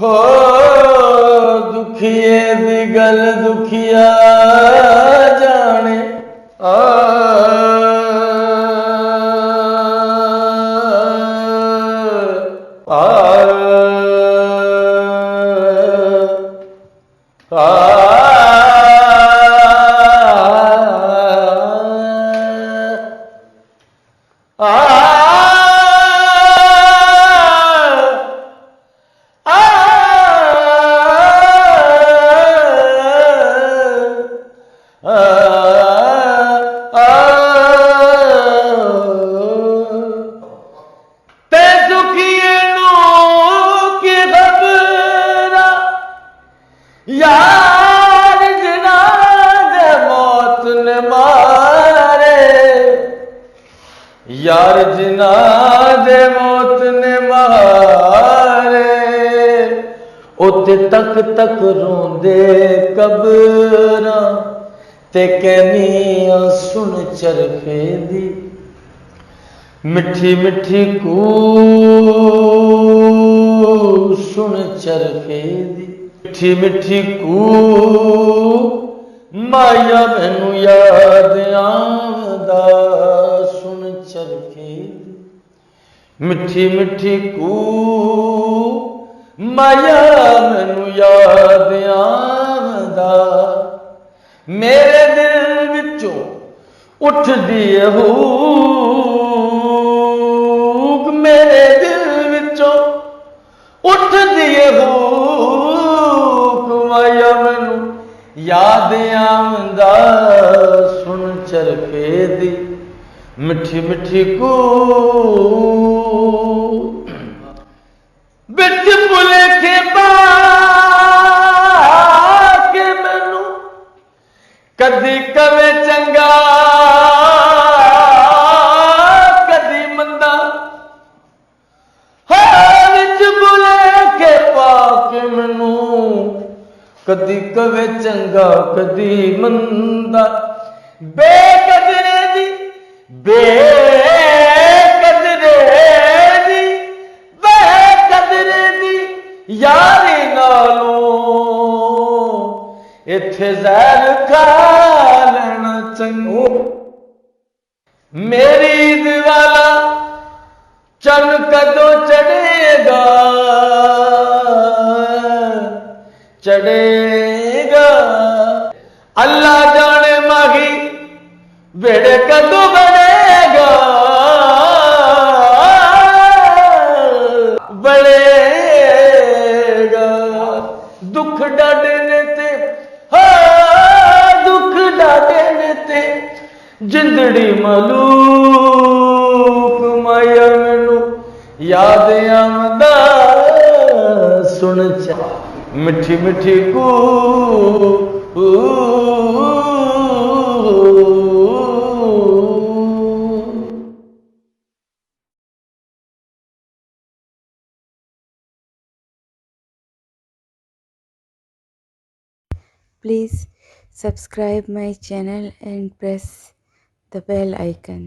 हो दुखिए दी गल दुखिया जाने आ ते दुखिए की खबरा यार जना दे मौत ने मारे यार जना दे मौत ने मारे उते तक तक रोंदे कबरां ते कहनियां सुन चरखे दी मिठी मिठी कू सुन चरखे दी मिठी मिठी कू माया मैनू याद आंदा सुन चरखे दी मिठी मिठी कू माया मैनू याद आंदा मेरे दिल विचों उठदी है हूक मेरे दिल विचों उठदी है हूक माया मैनू याद आंदा सुन चरखे दी मिठी मिठी कू बिच भुलेखे पा के मैनू कदी कवे चंगा कदी मंदा विच भुलेखे पा के मैनू कदी कवे चंगा कदी मंदा बेकदरे दी बेकदरे दी बेकदरे दी यारी नालों इत्थे जहर खा लेना चंगो मेरी ईद वाला चन कदों चढ़ेगा चढ़ेगा अल्लाह जाने माही बेड़े कदों बनेगा बनेगा दुख डाडने ते दुख डाडने ते जिंदड़ी मलूक माया मैनू याद आंदा सुन चा मिठी मिठी कू Please subscribe my channel and press the bell icon.